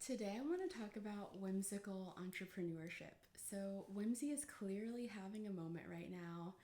Today, I want to talk about whimsical entrepreneurship. So, whimsy is clearly having a moment right now.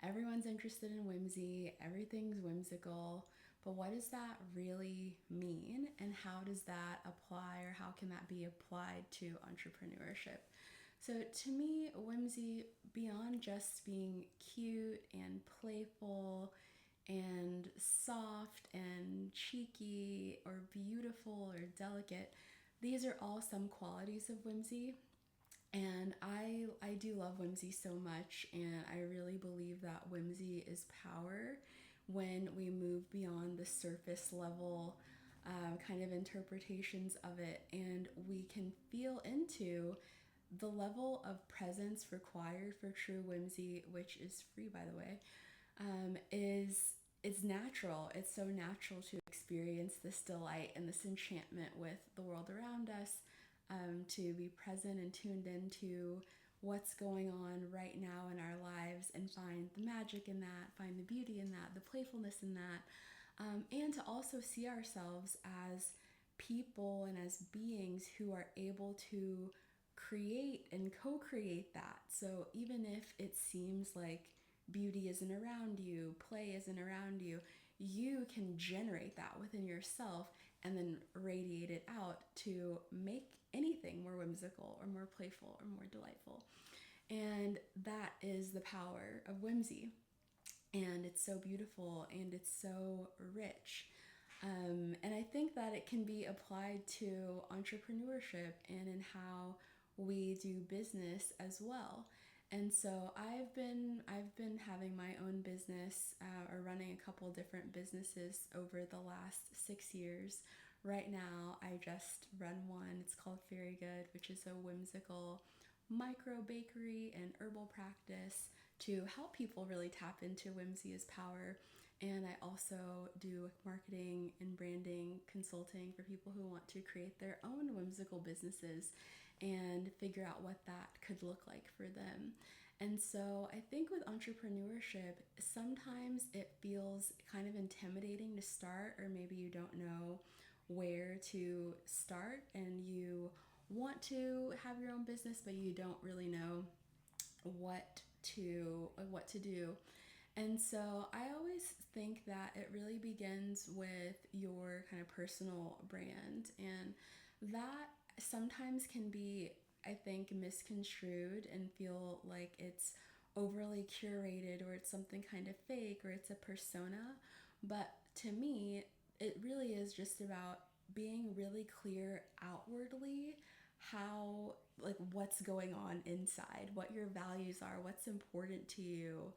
Everyone's interested in whimsy, everything's whimsical, but what does that really mean, and how does that apply, or how can that be applied to entrepreneurship? So, to me, whimsy, beyond just being cute and playful and soft and cheeky or beautiful or delicate, these are all some qualities of whimsy. And I do love whimsy so much, and I really believe that whimsy is power when we move beyond the surface level kind of interpretations of it, and we can feel into the level of presence required for true whimsy, which is free, by the way, is it's natural. It's so natural to experience this delight and this enchantment with the world around us, to be present and tuned into what's going on right now in our lives and find the magic in that, find the beauty in that, the playfulness in that, and to also see ourselves as people and as beings who are able to create and co create that. So even if it seems like beauty isn't around you, play isn't around you, you can generate that within yourself and then radiate it out to make anything more whimsical or more playful or more delightful. And that is the power of whimsy. And it's so beautiful and it's so rich. And I think that it can be applied to entrepreneurship and in how we do business as well. And so I've been having my own business, or running a couple different businesses over the last 6 years. Right now, I just run one. It's called Fairy Good, which is a whimsical micro bakery and herbal practice to help people really tap into whimsy as power. And I also do marketing and branding consulting for people who want to create their own whimsical businesses and figure out what that could look like for them. And so I think with entrepreneurship, sometimes it feels kind of intimidating to start, or maybe you don't know where to start and you want to have your own business, but you don't really know what to do. And so I always think that it really begins with your kind of personal brand, and that sometimes can be, I think, misconstrued and feel like it's overly curated or it's something kind of fake or it's a persona. But to me, it really is just about being really clear outwardly how, like, what's going on inside, what your values are, what's important to you,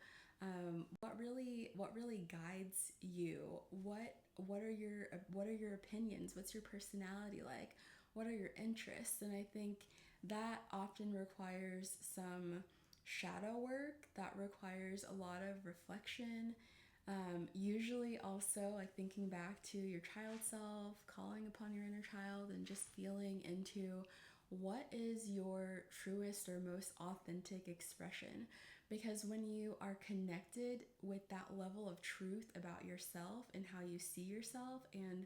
what really guides you, what are your opinions, what's your personality like, what are your interests. And I think that often requires some shadow work, that requires a lot of reflection. Usually also like thinking back to your child self, calling upon your inner child, and just feeling into what is your truest or most authentic expression. Because when you are connected with that level of truth about yourself and how you see yourself and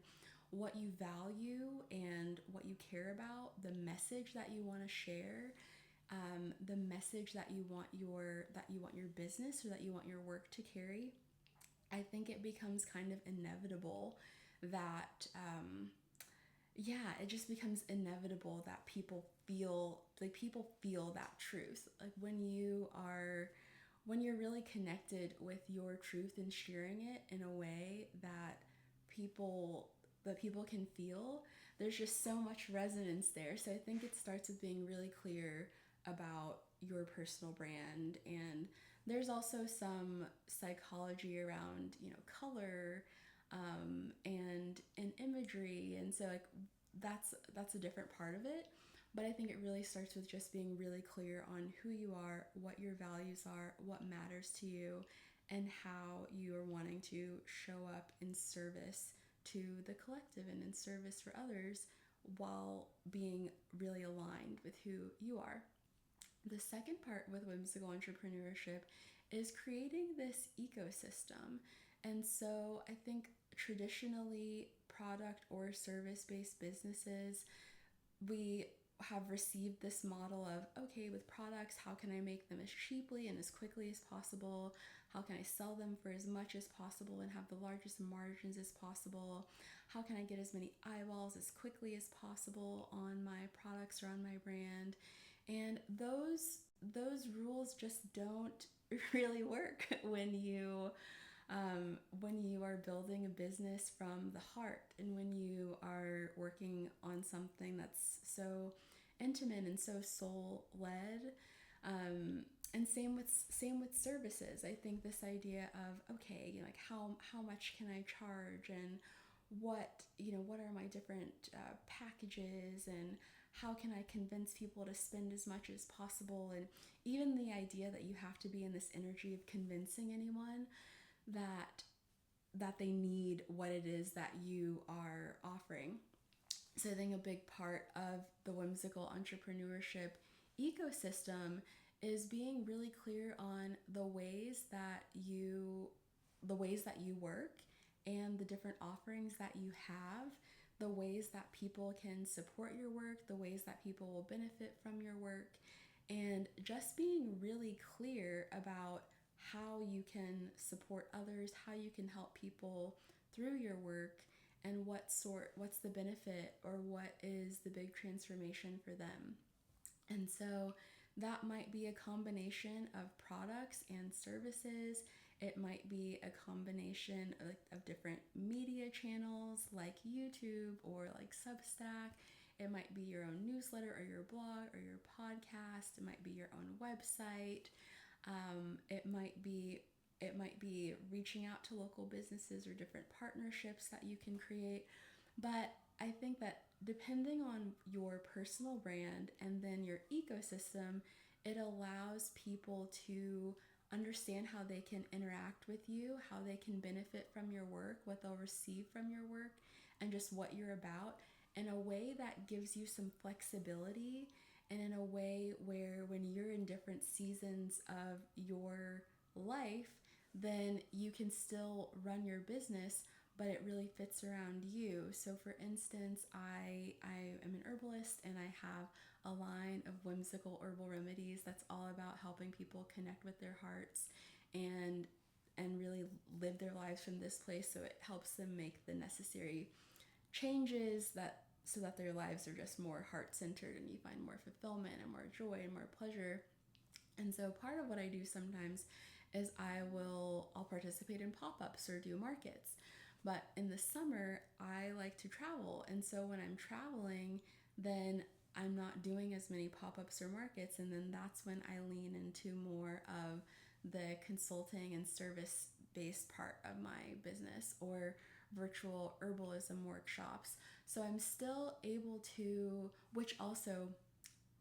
what you value and what you care about, the message that you want to share, the message that you want your business or that you want your work to carry, I think it becomes kind of inevitable that, yeah, it just becomes inevitable that people feel that truth. Like when you're really connected with your truth and sharing it in a way that people can feel, there's just so much resonance there. So I think it starts with being really clear about your personal brand. And there's also some psychology around, color, and imagery. And so like that's a different part of it. But I think it really starts with just being really clear on who you are, what your values are, what matters to you, and how you are wanting to show up in service to the collective and in service for others while being really aligned with who you are. The second part with whimsical entrepreneurship is creating this ecosystem. And so I think traditionally product or service based businesses we have received this model of, okay, with products, how can I make them as cheaply and as quickly as possible? How can I sell them for as much as possible and have the largest margins as possible? How can I get as many eyeballs as quickly as possible on my products or on my brand? And those rules just don't really work when you are building a business from the heart, and when you are working on something that's so intimate and so soul led. And same with services. I think this idea of, okay, like how much can I charge, and what are my different packages, and how can I convince people to spend as much as possible, and even the idea that you have to be in this energy of convincing anyone that they need what it is that you are offering. So I think a big part of the whimsical entrepreneurship ecosystem is being really clear on the ways that you work, and the different offerings that you have, the ways that people can support your work, the ways that people will benefit from your work, and just being really clear about how you can support others, how you can help people through your work, and what's the benefit, or what is the big transformation for them. And so that might be a combination of products and services. It might be a combination of different media channels like YouTube or like Substack. It might be your own newsletter or your blog or your podcast. It might be your own website. It might be reaching out to local businesses or different partnerships that you can create. But I think that depending on your personal brand and then your ecosystem, it allows people to understand how they can interact with you, how they can benefit from your work, what they'll receive from your work, and just what you're about, in a way that gives you some flexibility, and in a way where when you're in different seasons of your life, then you can still run your business, but it really fits around you. So for instance, I am an herbalist, and I have a line of whimsical herbal remedies that's all about helping people connect with their hearts and really live their lives from this place, so it helps them make the necessary changes so that their lives are just more heart-centered, and you find more fulfillment and more joy and more pleasure. And so part of what I do sometimes is I'll participate in pop-ups or do markets. But in the summer, I like to travel. And so when I'm traveling, then I'm not doing as many pop-ups or markets. And then that's when I lean into more of the consulting and service-based part of my business, or virtual herbalism workshops. So I'm still able to, which also,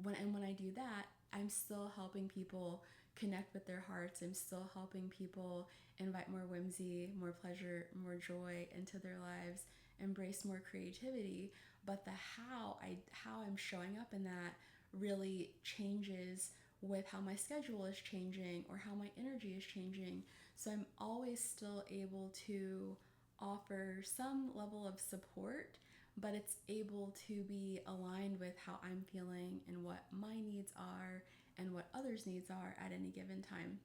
when I do that, I'm still helping people connect with their hearts. I'm still helping people invite more whimsy, more pleasure, more joy into their lives, embrace more creativity. But the how I'm showing up in that really changes with how my schedule is changing or how my energy is changing. So I'm always still able to offer some level of support, but it's able to be aligned with how I'm feeling and what my needs are and what others' needs are at any given time.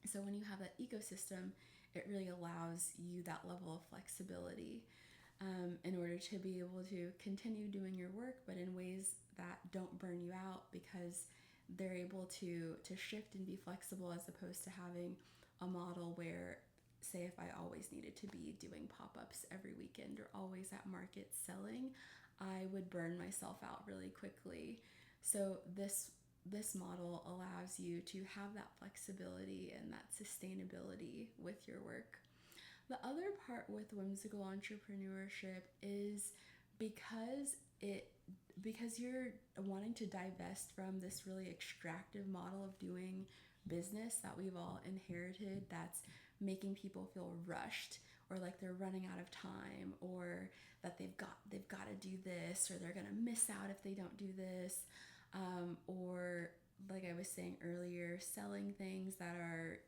So when you have that ecosystem, it really allows you that level of flexibility, in order to be able to continue doing your work, but in ways that don't burn you out, because they're able to shift and be flexible, as opposed to having a model where, say, if I always needed to be doing pop-ups every weekend or always at markets selling, I would burn myself out really quickly. So this model allows you to have that flexibility and that sustainability with your work. The other part with whimsical entrepreneurship is because you're wanting to divest from this really extractive model of doing business that we've all inherited, that's making people feel rushed, or like they're running out of time, or that they've got to do this, or they're going to miss out if they don't do this, or like I was saying earlier, selling things that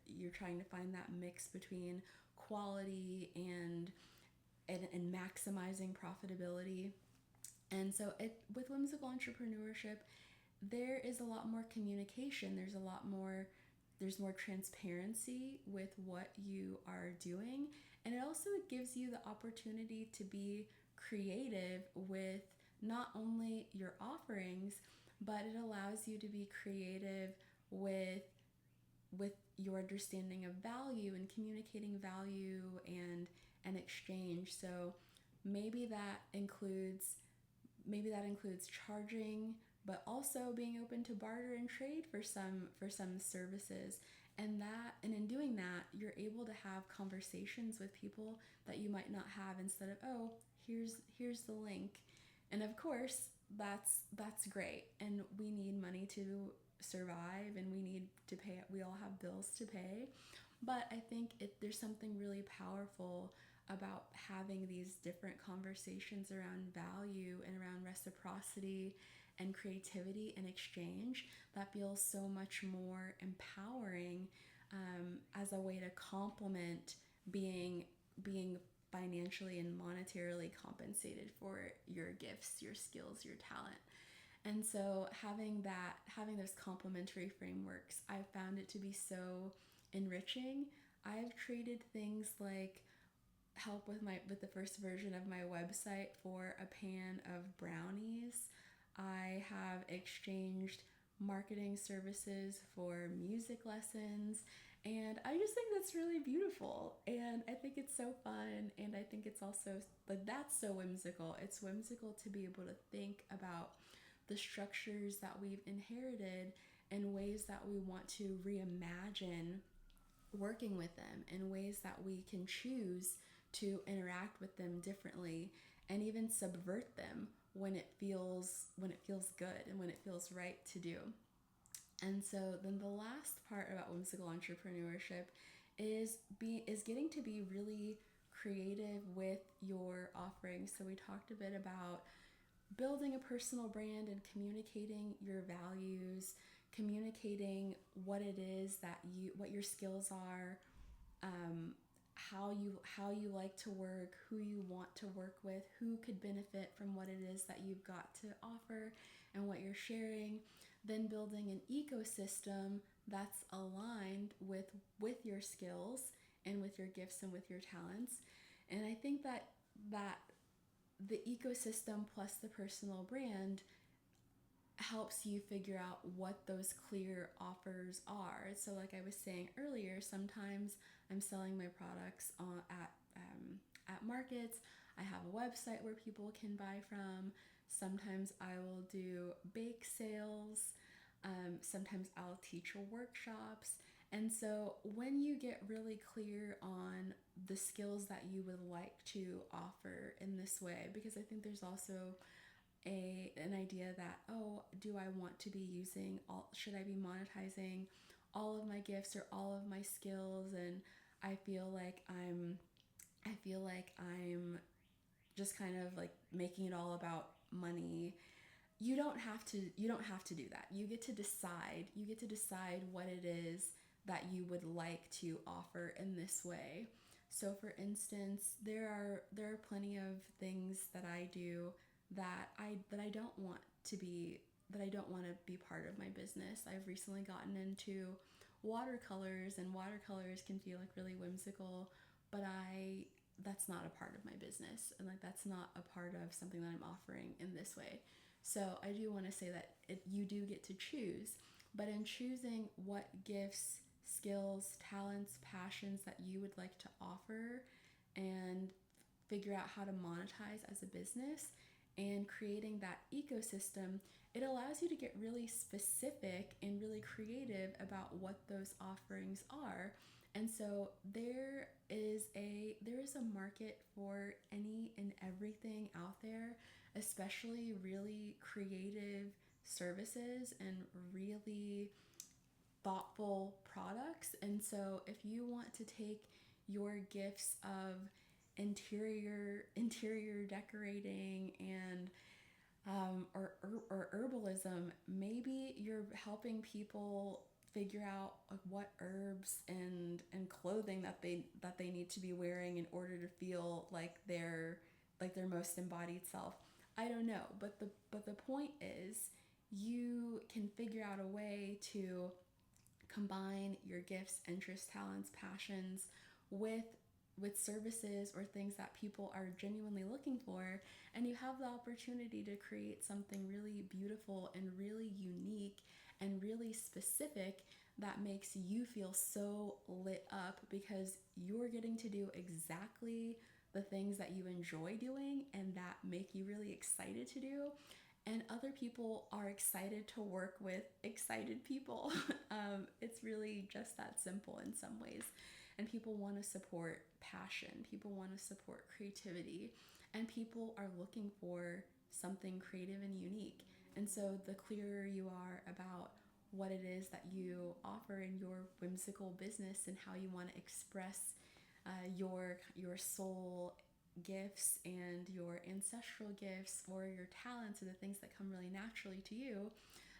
you're trying to find that mix between quality and maximizing profitability. And so with whimsical entrepreneurship, there is a lot more communication. There's more transparency with what you are doing. And it also gives you the opportunity to be creative with not only your offerings, but it allows you to be creative with your understanding of value and communicating value and exchange. So maybe that includes charging, but also being open to barter and trade for some services. And in doing that, you're able to have conversations with people that you might not have, instead of, oh, here's the link. And of course, that's great, and we need money to survive, and we all have bills to pay. But I think there's something really powerful about having these different conversations around value and around reciprocity and creativity and exchange that feels so much more empowering, as a way to complement being financially and monetarily compensated for your gifts, your skills, your talent. And so having those complementary frameworks, I've found it to be so enriching. I've traded things like help with the first version of my website for a pan of brownies. I have exchanged marketing services for music lessons, and I just think that's really beautiful, and I think it's so fun, and I think it's also like, that's so whimsical. It's whimsical to be able to think about the structures that we've inherited and ways that we want to reimagine working with them, and ways that we can choose to interact with them differently, and even subvert them when it feels good and when it feels right to do. And so then the last part about whimsical entrepreneurship is getting to be really creative with your offerings. So we talked a bit about building a personal brand and communicating your values, communicating what it is what your skills are, how you like to work, who you want to work with, who could benefit from what it is that you've got to offer and what you're sharing. Then building an ecosystem that's aligned with your skills and with your gifts and with your talents. And I think that the ecosystem plus the personal brand helps you figure out what those clear offers are. So like I was saying earlier, sometimes I'm selling my products at markets. I have a website where people can buy from. Sometimes I will do bake sales. Sometimes I'll teach workshops. And so when you get really clear on the skills that you would like to offer in this way, because I think there's also an idea that, oh, do I want to be should I be monetizing all of my gifts or all of my skills? And I feel like I'm just kind of like making it all about money. You don't have to do that. You get to decide what it is that you would like to offer in this way. So for instance, there are plenty of things that I do that I don't want to be part of my business. I've recently gotten into watercolors, and watercolors can feel like really whimsical, but that's not a part of my business, and like that's not a part of something that I'm offering in this way. So I do want to say that you do get to choose, but in choosing what gifts, skills, talents, passions that you would like to offer and figure out how to monetize as a business and creating that ecosystem, it allows you to get really specific and really creative about what those offerings are. And so there is a market for any and everything out there, especially really creative services and really thoughtful products. And so if you want to take your gifts of interior decorating and or herbalism, maybe you're helping people figure out like what herbs and clothing that they need to be wearing in order to feel like their most embodied self. I don't know, but the point is you can figure out a way to combine your gifts, interests, talents, passions with services or things that people are genuinely looking for, and you have the opportunity to create something really beautiful and really unique and really specific that makes you feel so lit up because you're getting to do exactly the things that you enjoy doing and that make you really excited to do, and other people are excited to work with excited people. It's really just that simple in some ways. And people want to support passion, people want to support creativity, and people are looking for something creative and unique. And so, the clearer you are about what it is that you offer in your whimsical business and how you want to express your soul gifts and your ancestral gifts or your talents or the things that come really naturally to you,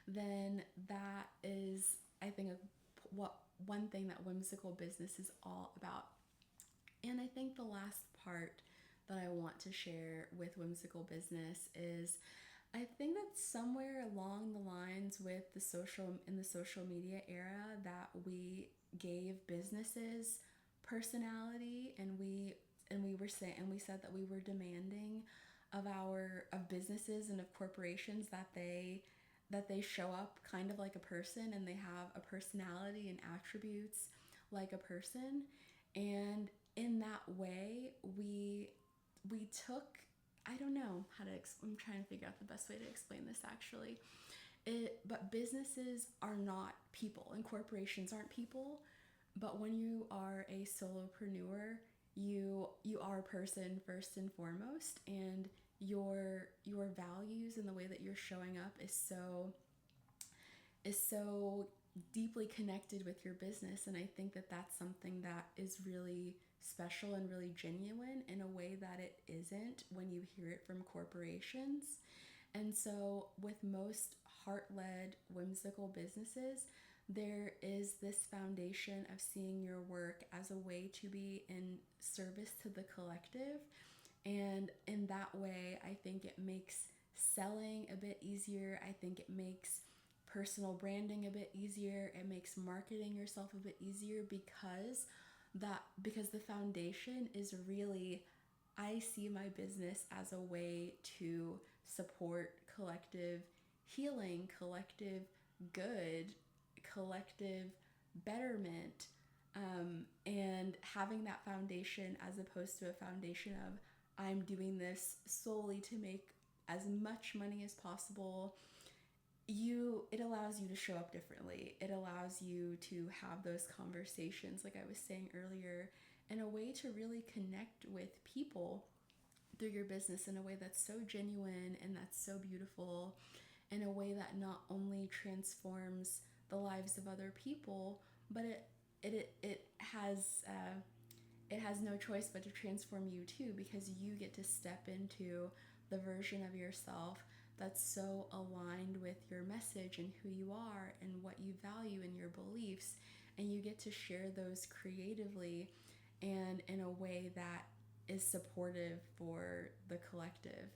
then that is, I think, what one thing that whimsical business is all about. And I think the last part that I want to share with whimsical business is I think that somewhere along the lines with the social media era that we gave businesses personality, and we said that we were demanding of businesses and of corporations that they show up kind of like a person and they have a personality and attributes like a person. And in that way, we took, I don't know how to I'm trying to figure out the best way to explain this actually. But businesses are not people and corporations aren't people. But when you are a solopreneur, you are a person first and foremost, and your values and the way that you're showing up is so deeply connected with your business. And I think that that's something that is really special and really genuine in a way that it isn't when you hear it from corporations. And so with most heart-led whimsical businesses, there is this foundation of seeing your work as a way to be in service to the collective. And in that way, I think it makes selling a bit easier. I think it makes personal branding a bit easier. It makes marketing yourself a bit easier because the foundation is really, I see my business as a way to support collective healing, collective good, collective betterment, and having that foundation as opposed to a foundation of I'm doing this solely to make as much money as possible. It allows you to show up differently. It allows you to have those conversations, like I was saying earlier, in a way to really connect with people through your business in a way that's so genuine and that's so beautiful, in a way that not only transforms the lives of other people, but it has no choice but to transform you too, because you get to step into the version of yourself that's so aligned with your message and who you are and what you value and your beliefs, and you get to share those creatively and in a way that is supportive for the collective.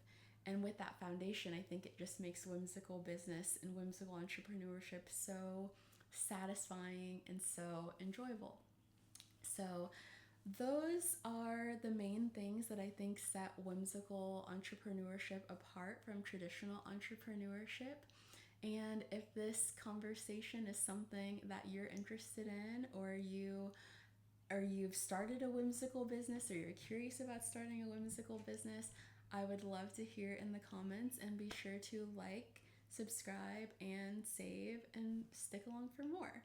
And with that foundation, I think it just makes whimsical business and whimsical entrepreneurship so satisfying and so enjoyable. So those are the main things that I think set whimsical entrepreneurship apart from traditional entrepreneurship. And if this conversation is something that you're interested in, or you've started a whimsical business, or you're curious about starting a whimsical business, I would love to hear in the comments, and be sure to like, subscribe, and save, and stick along for more.